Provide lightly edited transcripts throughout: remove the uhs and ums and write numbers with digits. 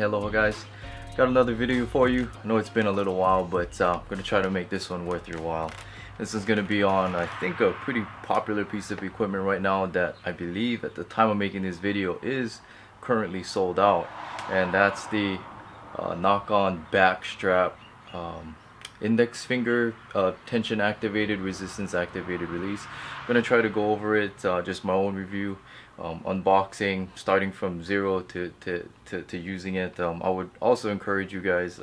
Hello guys, got another video for you. I know it's been a little while, but I'm gonna try to make this one worth your while. This is gonna be on, I think, a pretty popular piece of equipment right now that I believe at the time of making this video is currently sold out, and that's the Nock back strap index finger tension activated, resistance activated release. I'm gonna try to go over it, just my own review, unboxing, starting from zero to using it. I would also encourage you guys,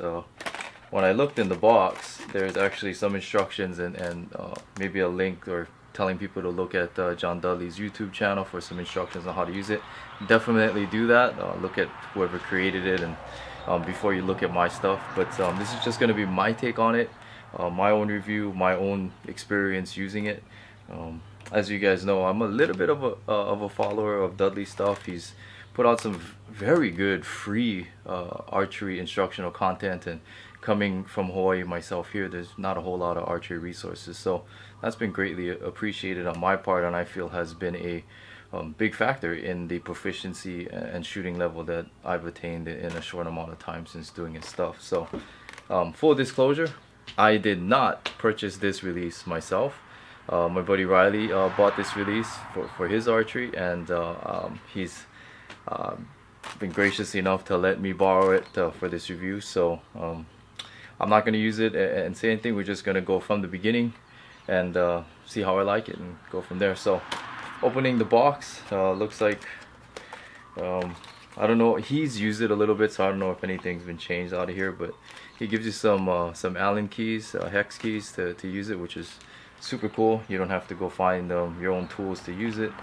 when I looked in the box, there's actually some instructions and maybe a link or telling people to look at John Dudley's YouTube channel for some instructions on how to use it. Definitely do that. Look at whoever created it and before you look at my stuff. But this is just going to be my take on it, my own review, my own experience using it. As you guys know, I'm a little bit of a follower of Dudley's stuff. He's put out some very good free archery instructional content, and coming from Hawaii myself here, there's not a whole lot of archery resources, so that's been greatly appreciated on my part, and I feel has been a big factor in the proficiency and shooting level that I've attained in a short amount of time since doing his stuff. So full disclosure, I did not purchase this release myself. My buddy Riley bought this release for his archery, and he's been gracious enough to let me borrow it for this review. So I'm not going to use it and say anything. We're just going to go from the beginning and see how I like it and go from there. So opening the box, looks like I don't know, he's used it a little bit, so I don't know if anything's been changed out of here, but he gives you some Allen keys, hex keys to use it, which is super cool. You don't have to go find your own tools to use it.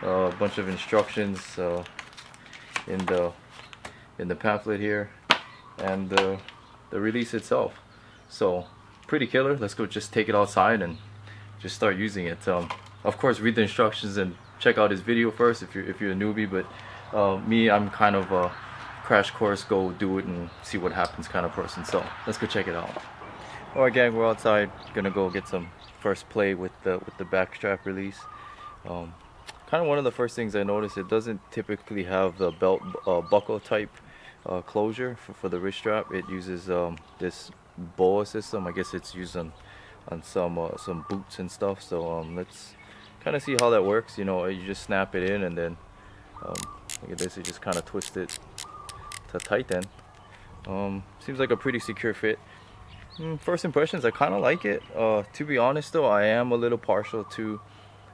A bunch of instructions in the pamphlet here, and the release itself. So pretty killer. Let's go just take it outside and just start using it. Of course, read the instructions and check out his video first if you're a newbie, but me, I'm kind of a crash course, go do it and see what happens kind of person. So let's go check it out. Alright gang, we're outside, gonna go get some first play with the backstrap release. Kind of one of the first things I noticed, it doesn't typically have the belt buckle type closure for the wrist strap. It uses this boa system. I guess it's used on some boots and stuff. So let's kind of see how that works. You know, you just snap it in, and then look at this, you just kind of twist it to tighten. Seems like a pretty secure fit. First impressions, I kind of like it. To be honest though, I am a little partial to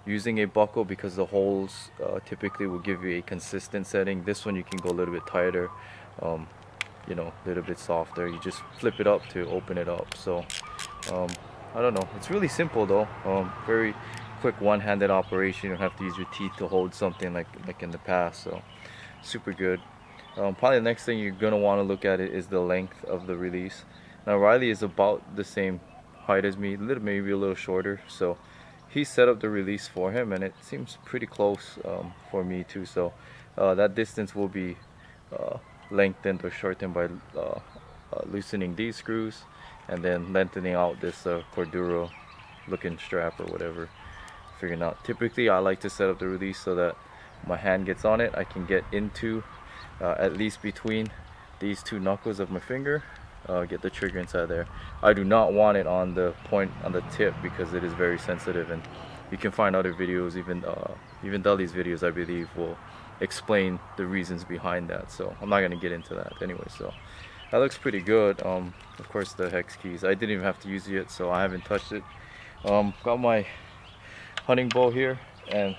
using a buckle because the holes typically will give you a consistent setting. This one you can go a little bit tighter, you know, a little bit softer. You just flip it up to open it up. So I don't know, it's really simple though. Very quick one-handed operation. You don't have to use your teeth to hold something like in the past. So super good. Probably the next thing you're gonna want to look at it is the length of the release. Now Riley is about the same height as me, maybe a little shorter, so he set up the release for him, and it seems pretty close for me too. So that distance will be lengthened or shortened by loosening these screws and then lengthening out this Cordura looking strap or whatever. Figuring out. Typically I like to set up the release so that my hand gets on it, I can get into at least between these two knuckles of my finger, get the trigger inside there. I do not want it on the point, on the tip, because it is very sensitive, and you can find other videos, even Dudley's videos I believe will explain the reasons behind that, so I'm not going to get into that anyway. So that looks pretty good. Of course the hex keys, I didn't even have to use it yet, so I haven't touched it. Got my hunting bow here, and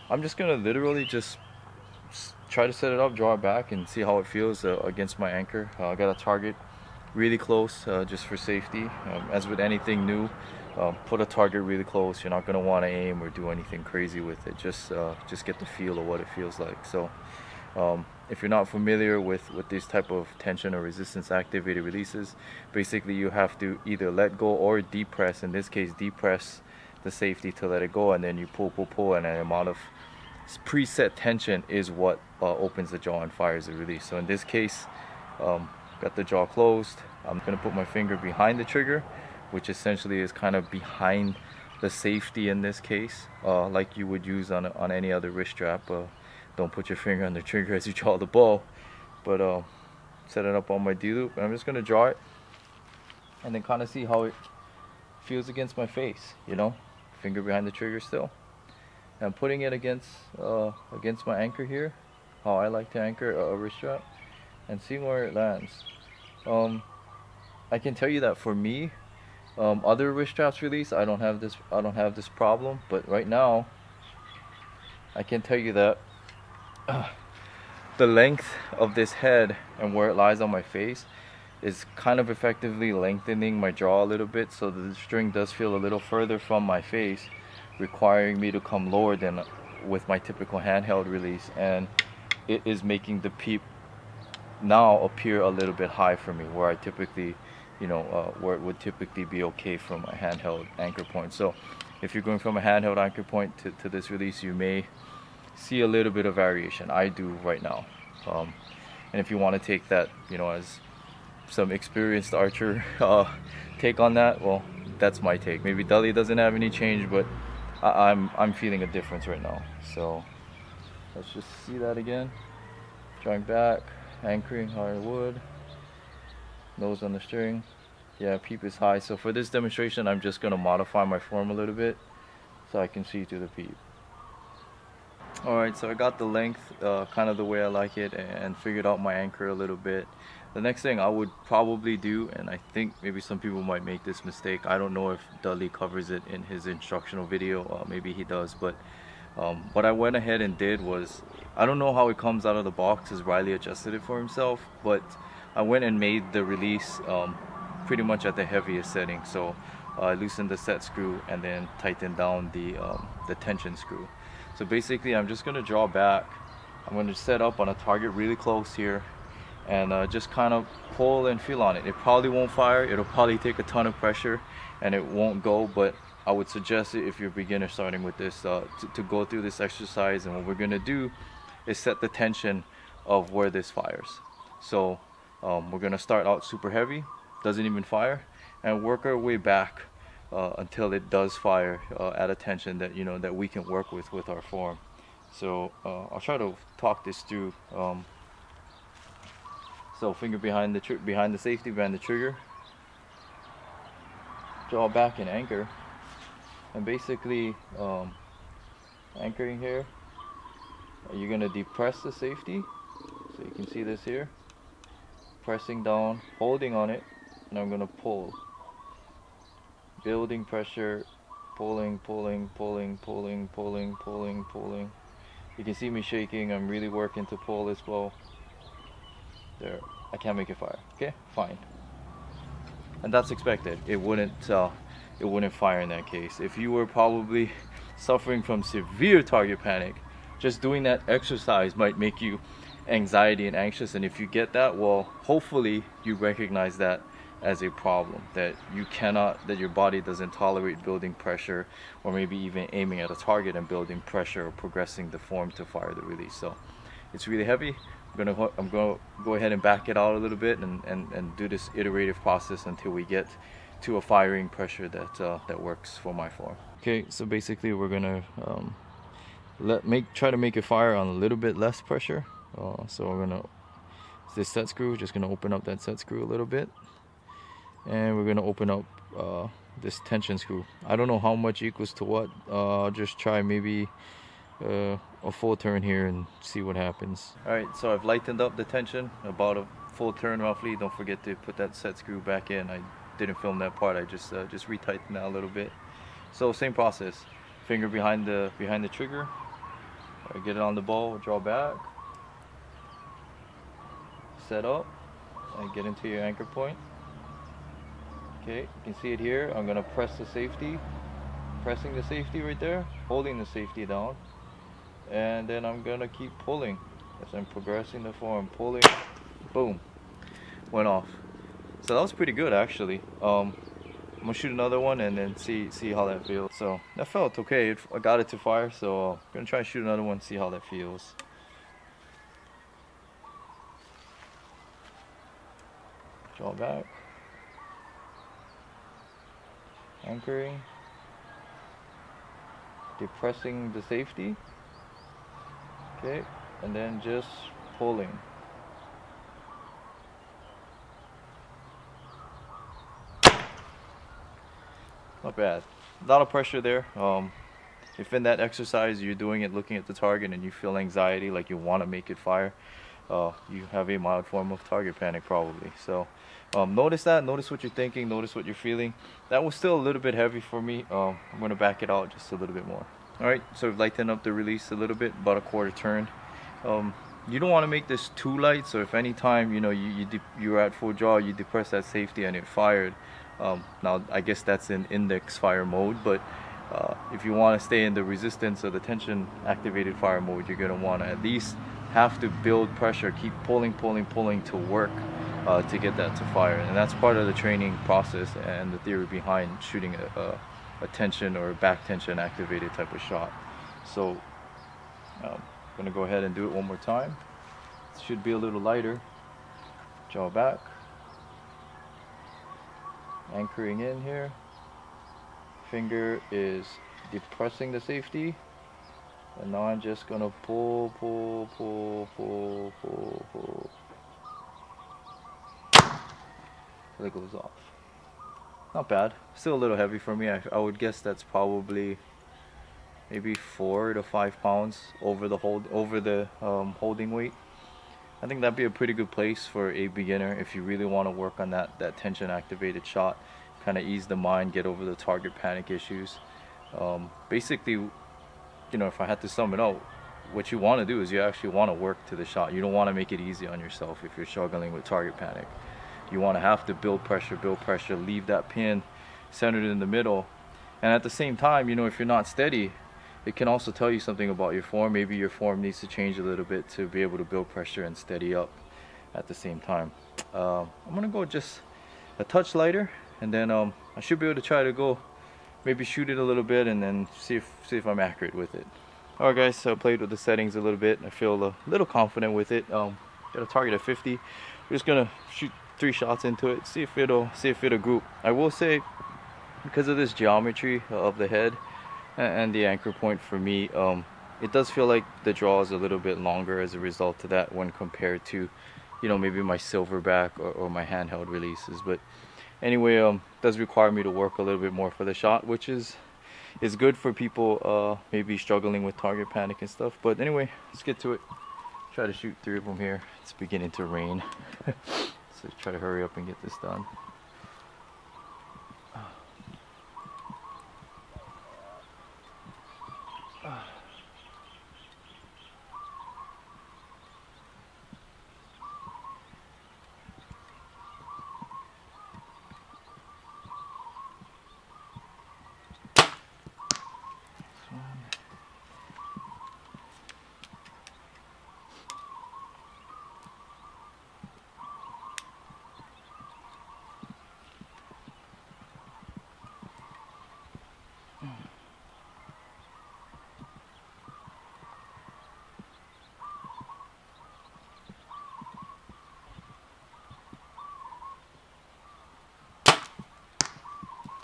I'm just gonna literally just try to set it up, draw it back, and see how it feels against my anchor. I got a target really close, just for safety. As with anything new, put a target really close. You're not gonna want to aim or do anything crazy with it. Just get the feel of what it feels like. So if you're not familiar with this type of tension or resistance activated releases, basically you have to either let go or depress. In this case, depress the safety to let it go, and then you pull, and an amount of preset tension is what opens the jaw and fires the release. So in this case, got the jaw closed. I'm gonna put my finger behind the trigger, which essentially is kind of behind the safety in this case, like you would use on any other wrist strap. Don't put your finger on the trigger as you draw the bow, but set it up on my D-loop, and I'm just gonna draw it and then kind of see how it feels against my face, you know, finger behind the trigger still. And I'm putting it against my anchor here, how I like to anchor a wrist strap, and seeing where it lands. I can tell you that for me, other wrist straps release, I don't have this problem, but right now I can tell you that the length of this head and where it lies on my face is kind of effectively lengthening my jaw a little bit, so the string does feel a little further from my face, requiring me to come lower than with my typical handheld release, and it is making the peep now appear a little bit high for me, where I typically, you know, where it would typically be okay from a handheld anchor point. So if you're going from a handheld anchor point to this release, you may see a little bit of variation. I do right now, and if you want to take that, you know, as some experienced archer take on that, well, that's my take. Maybe Dudley doesn't have any change, but I'm feeling a difference right now. So let's just see that again. Drawing back, anchoring how I would, nose on the string. Yeah, peep is high. So for this demonstration, I'm just gonna modify my form a little bit so I can see through the peep. Alright, so I got the length kind of the way I like it, and figured out my anchor a little bit. The next thing I would probably do, and I think maybe some people might make this mistake, I don't know if Dudley covers it in his instructional video, maybe he does, but what I went ahead and did was, I don't know how it comes out of the box as Riley adjusted it for himself, but I went and made the release pretty much at the heaviest setting. So I loosened the set screw and then tightened down the tension screw. So basically I'm just going to draw back. I'm going to set up on a target really close here, and just kind of pull and feel on it. It probably won't fire, it'll probably take a ton of pressure and it won't go, but I would suggest it if you're a beginner starting with this to go through this exercise. And what we're going to do is set the tension of where this fires. So we're going to start out super heavy, doesn't even fire, and work our way back until it does fire at a tension that, you know, that we can work with our form. So I'll try to talk this through. So finger behind the safety, behind the trigger, draw back and anchor, and basically anchoring here, you're gonna depress the safety, so you can see this here, pressing down, holding on it, and I'm gonna pull, building pressure, pulling, pulling, pulling, pulling, pulling, pulling, pulling. You can see me shaking. I'm really working to pull this bow. There, I can't make it fire. Okay, fine. And that's expected. It wouldn't fire in that case. If you were probably suffering from severe target panic, just doing that exercise might make you anxiety and anxious. And if you get that, well, hopefully you recognize that as a problem, that your body doesn't tolerate building pressure, or maybe even aiming at a target and building pressure or progressing the form to fire the release. So it's really heavy. I'm gonna go ahead and back it out a little bit and do this iterative process until we get to a firing pressure that works for my form. Okay, so basically we're gonna try to make it fire on a little bit less pressure. So we're gonna, this set screw, just gonna open up that set screw a little bit, and we're gonna open up this tension screw. I don't know how much equals to what. I'll just try maybe a full turn here and see what happens. Alright, so I've lightened up the tension about a full turn roughly. Don't forget to put that set screw back in. I didn't film that part. I just retightened that a little bit. So same process. Finger behind the trigger. Get it on the bow, draw back, set up, and get into your anchor point. Okay, you can see it here. I'm gonna press the safety, pressing the safety right there, holding the safety down, and then I'm gonna keep pulling as I'm progressing the form, pulling, boom, went off. So that was pretty good actually. I'm gonna shoot another one and then see how that feels. So that felt okay. I got it to fire, so I'm gonna try and shoot another one, see how that feels. Draw back, anchoring, depressing the safety, okay, and then just pulling. not bad. A lot of pressure there. If in that exercise you're doing it looking at the target and you feel anxiety, like you want to make it fire, you have a mild form of target panic probably. So notice that, notice what you're thinking, notice what you're feeling. That was still a little bit heavy for me. I'm going to back it out just a little bit more. Alright, so lighten up the release a little bit, about a quarter turn. You don't want to make this too light, so if any time you're at full draw, you depress that safety and it fired. Now I guess that's in index fire mode, but if you want to stay in the resistance or the tension activated fire mode, you're going to want to at least have to build pressure, keep pulling to work to get that to fire. And that's part of the training process and the theory behind shooting a tension or a back tension activated type of shot. So I'm going to go ahead and do it one more time. It should be a little lighter. Draw back, anchoring in here. Finger is depressing the safety, and now I'm just gonna pull till it goes off. Not bad. Still a little heavy for me. I would guess that's probably maybe 4 to 5 pounds over the holding weight. I think that'd be a pretty good place for a beginner if you really want to work on that tension activated shot. Kind of ease the mind, get over the target panic issues. Basically, if I had to sum it up, what you want to do is you actually want to work to the shot. You don't want to make it easy on yourself if you're struggling with target panic. You want to have to build pressure, leave that pin centered in the middle. And at the same time, if you're not steady, it can also tell you something about your form. Maybe your form needs to change a little bit to be able to build pressure and steady up at the same time. I'm gonna go just a touch lighter, and then I should be able to try to go maybe shoot it a little bit and then see if I'm accurate with it. Alright guys, so I played with the settings a little bit. I feel a little confident with it. Got a target at 50. We're just gonna shoot 3 shots into it, see if it'll group. I will say, because of this geometry of the head and the anchor point for me, it does feel like the draw is a little bit longer as a result of that when compared to maybe my silverback or my handheld releases. But anyway, does require me to work a little bit more for the shot, which is good for people maybe struggling with target panic and stuff. But anyway, let's get to it. Try to shoot 3 of them here. It's beginning to rain. So try to hurry up and get this done.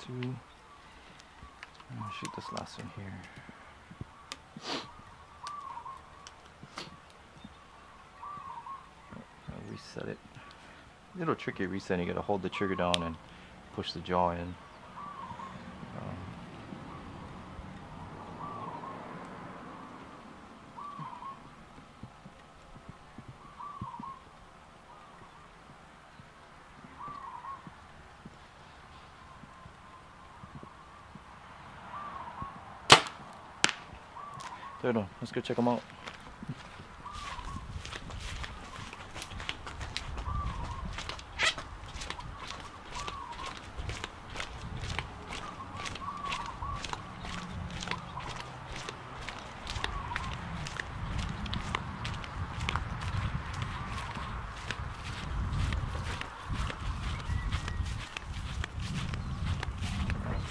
I'm gonna shoot this last one here. I'll reset it. A little tricky resetting. You gotta hold the trigger down and push the jaw in. Third one. Let's go check them out.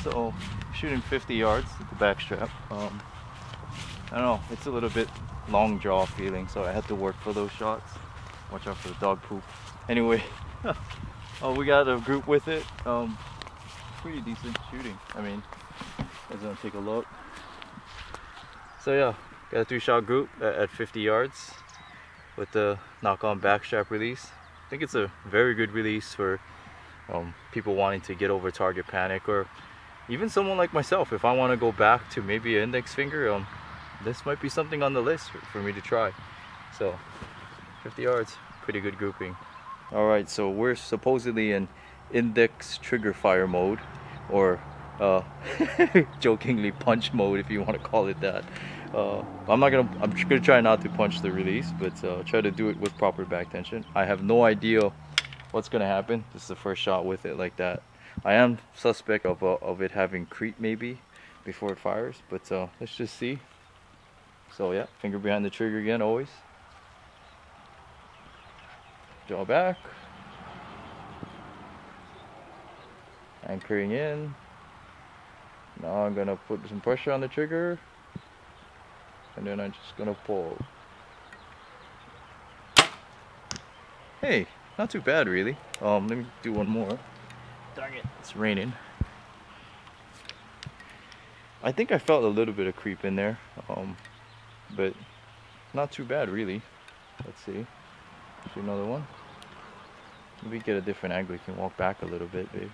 So, shooting 50 yards at the back strap. I don't know, it's a little bit long draw feeling, so I had to work for those shots. Watch out for the dog poop. Anyway, we got a group with it. Pretty decent shooting. I mean, guys gonna take a look. So yeah, got a 3-shot group at 50 yards with the knock-on backstrap release. I think it's a very good release for people wanting to get over target panic, or even someone like myself, if I want to go back to maybe an index finger, this might be something on the list for me to try. So 50 yards, pretty good grouping. All right, so we're supposedly in index trigger fire mode, or jokingly punch mode, if you want to call it that. I'm gonna try not to punch the release, but try to do it with proper back tension. I have no idea what's gonna happen. This is the first shot with it like that. I am suspect of it having creep maybe before it fires, but let's just see. So yeah, finger behind the trigger again, always. Draw back. Anchoring in. Now I'm gonna put some pressure on the trigger, and then I'm just gonna pull. Hey, not too bad really. Let me do one more. Dang it, it's raining. I think I felt a little bit of creep in there, but not too bad really. Let's see. Do another one. Maybe get a different angle. You can walk back a little bit, babe.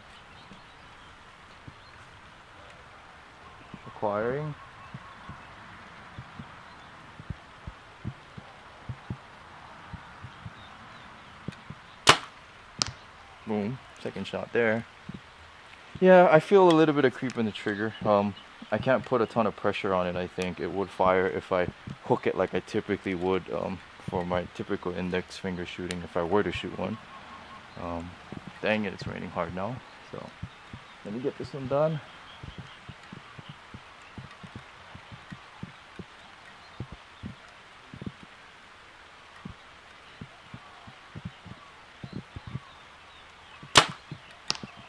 Acquiring. Boom. Second shot there. Yeah, I feel a little bit of creep in the trigger. I can't put a ton of pressure on it. I think it would fire if I hook it like I typically would for my typical index finger shooting, if I were to shoot one. Dang it, it's raining hard now. So let me get this one done.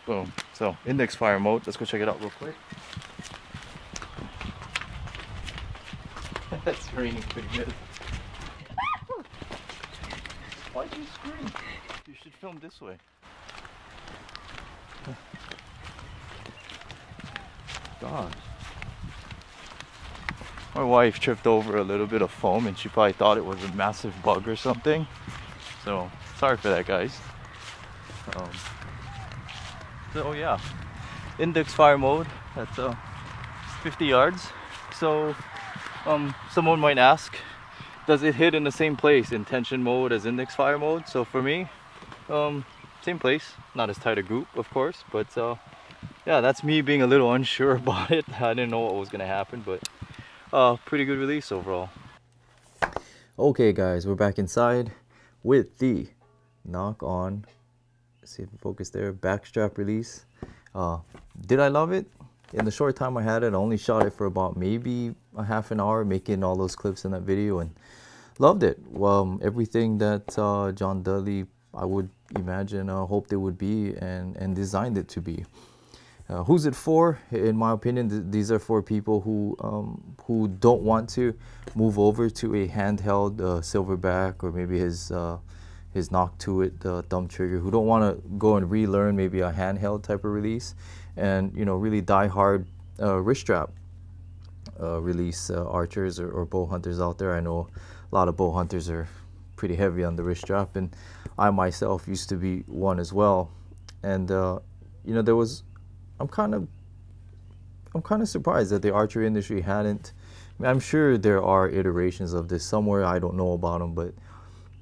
Boom. So index fire mode. Let's go check it out real quick. It's raining pretty good. Why'd you scream? You should film this way. God. My wife tripped over a little bit of foam and she probably thought it was a massive bug or something. So sorry for that, guys. So yeah, index fire mode at 50 yards. So someone might ask, does it hit in the same place in tension mode as index fire mode? So for me, same place, not as tight a group of course, but yeah, that's me being a little unsure about it. I didn't know what was gonna happen, but pretty good release overall. Okay guys, we're back inside with the Nock on, see if we focus there, backstrap release. Did I love it? In the short time I had it, I only shot it for about maybe a half an hour, making all those clips in that video, and loved it. Everything that John Dudley, I would imagine, hoped it would be and designed it to be. Who's it for? In my opinion, these are for people who don't want to move over to a handheld silverback, or maybe his Nock to it thumb trigger, who don't want to go and relearn maybe a handheld type of release, and really die hard wrist strap release archers or bow hunters out there. I know a lot of bow hunters are pretty heavy on the wrist strap, and I myself used to be one as well. And there was, I'm kind of surprised that the archery industry hadn't. I mean, I'm sure there are iterations of this somewhere, I don't know about them, but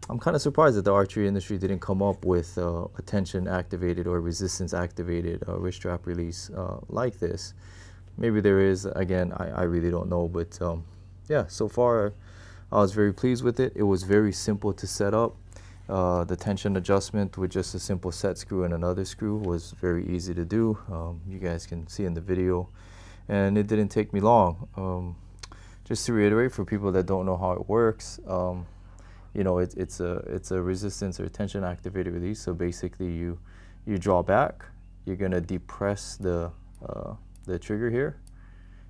I'm kind of surprised that the archery industry didn't come up with a tension activated or resistance activated wrist strap release like this. Maybe there is, again, I really don't know, but yeah, so far I was very pleased with it. It was very simple to set up. The tension adjustment with just a simple set screw and another screw was very easy to do. You guys can see in the video, and it didn't take me long. Just to reiterate, for people that don't know how it works, it's a resistance or tension activated release. So basically you draw back, you're gonna depress the trigger here,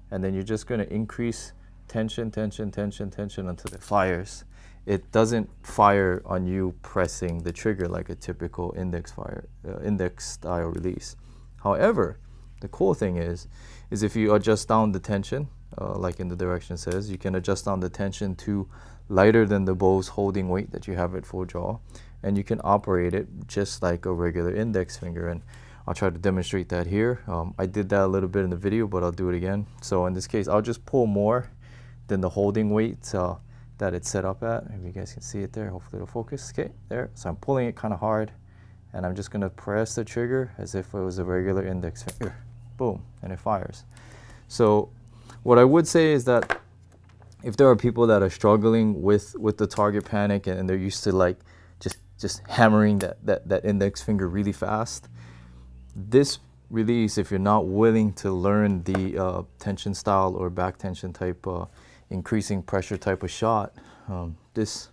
and then you're just gonna increase tension until it fires. It doesn't fire on you pressing the trigger like a typical index style release. However, the cool thing is if you adjust down the tension, like in the direction says, you can adjust down the tension to lighter than the bow's holding weight that you have at full draw, and you can operate it just like a regular index finger. And I'll try to demonstrate that here. I did that a little bit in the video, but I'll do it again. So in this case, I'll just pull more than the holding weight that it's set up at. Maybe you guys can see it there. Hopefully it'll focus. Okay, there. So I'm pulling it kind of hard, and I'm just gonna press the trigger as if it was a regular index finger. Boom, and it fires. So what I would say is that if there are people that are struggling with the target panic and they're used to like just hammering that index finger really fast, this release, if you're not willing to learn the tension style or back tension type increasing pressure type of shot, this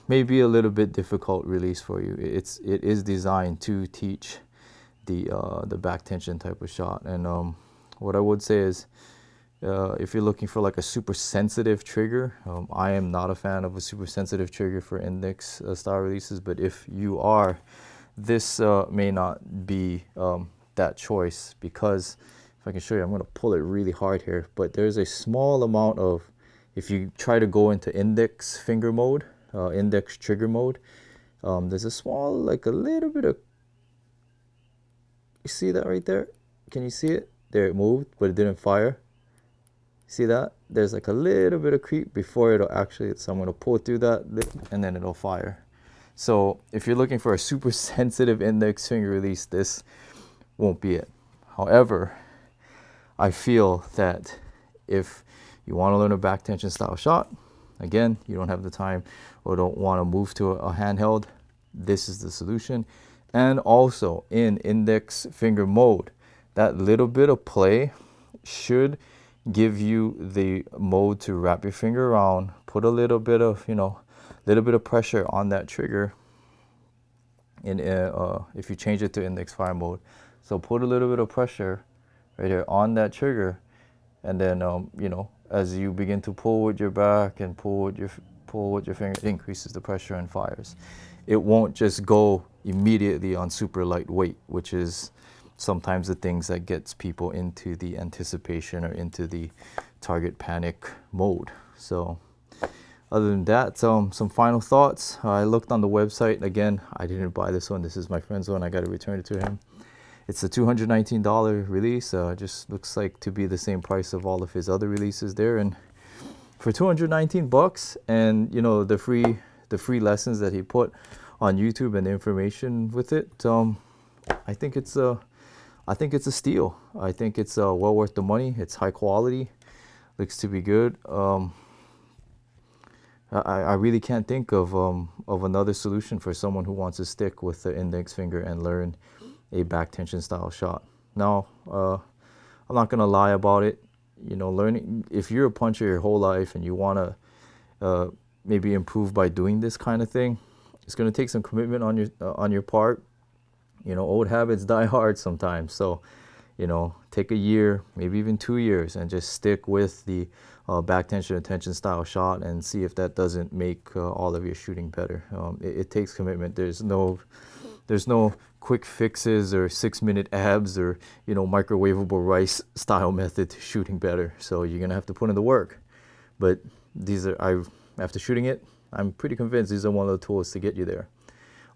may be a little bit difficult release for you. It is designed to teach the back tension type of shot. And what I would say is, if you're looking for like a super sensitive trigger, I am not a fan of a super sensitive trigger for index style releases, but if you are, this may not be that choice, because if I can show you, I'm going to pull it really hard here, but there's a small amount of, if you try to go into index finger mode, index trigger mode, there's a small, like a little bit of, you see that right there? Can you see it? There, it moved, but it didn't fire. See that? There's like a little bit of creep before it'll actually, so I'm going to pull through that and then it'll fire. So if you're looking for a super sensitive index finger release, this won't be it. However, I feel that if you want to learn a back tension style shot, again, you don't have the time or don't want to move to a handheld, this is the solution. And also in index finger mode, that little bit of play should give you the mode to wrap your finger around, put a little bit of, little bit of pressure on that trigger in if you change it to index fire mode. So put a little bit of pressure right here on that trigger, and then as you begin to pull with your back and pull with your finger, it increases the pressure and fires. It won't just go immediately on super lightweight, which is sometimes the things that gets people into the anticipation or into the target panic mode. So other than that, some final thoughts. I looked on the website. Again, I didn't buy this one. This is my friend's one. I got to return it to him. It's a $219 release. Just looks like to be the same price of all of his other releases there. And for 219 bucks, and the free lessons that he put on YouTube and the information with it, I think it's a steal. I think it's well worth the money. It's high quality, looks to be good. I really can't think of another solution for someone who wants to stick with the index finger and learn a back tension style shot. Now, I'm not gonna lie about it. Learning, if you're a puncher your whole life and you want to maybe improve by doing this kind of thing, it's gonna take some commitment on your part. Old habits die hard sometimes. So, take a year, maybe even 2 years, and just stick with the back tension and tension style shot and see if that doesn't make all of your shooting better. It takes commitment. There's no quick fixes or 6-minute abs or microwavable rice style method to shooting better. So you're gonna have to put in the work. But after shooting it, I'm pretty convinced these are one of the tools to get you there.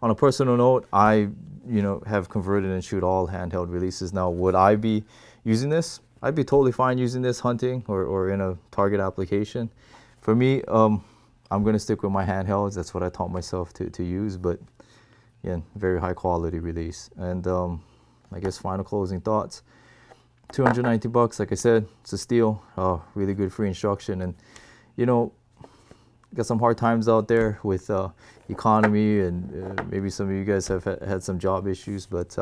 On a personal note, I have converted and shoot all handheld releases now. Would I be using this? I'd be totally fine using this hunting or in a target application. For me, I'm going to stick with my handhelds. That's what I taught myself to use. But again, very high quality release. And I guess final closing thoughts. 290 bucks, like I said, it's a steal. Really good free instruction. And got some hard times out there with economy, and maybe some of you guys have had some job issues, but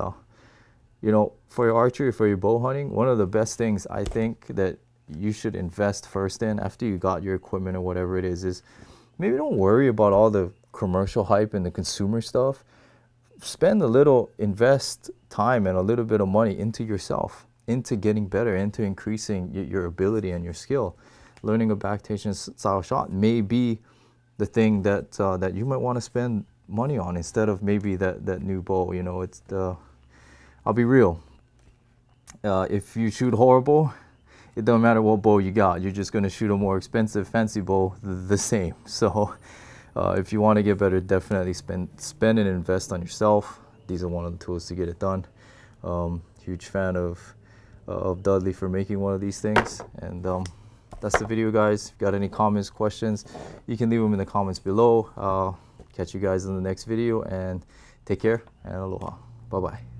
for your archery, for your bow hunting, one of the best things I think that you should invest first in after you got your equipment or whatever it is maybe don't worry about all the commercial hype and the consumer stuff. Invest time and a little bit of money into yourself, into getting better, into increasing your ability and your skill. Learning a back tension style shot may be the thing that you might want to spend money on instead of maybe that new bow. I'll be real. If you shoot horrible, it don't matter what bow you got. You're just going to shoot a more expensive, fancy bow the same. So if you want to get better, definitely spend and invest on yourself. These are one of the tools to get it done. Huge fan of Dudley for making one of these things. And that's the video, guys. If you got any comments, questions, you can leave them in the comments below. Catch you guys in the next video, and take care and aloha. Bye bye.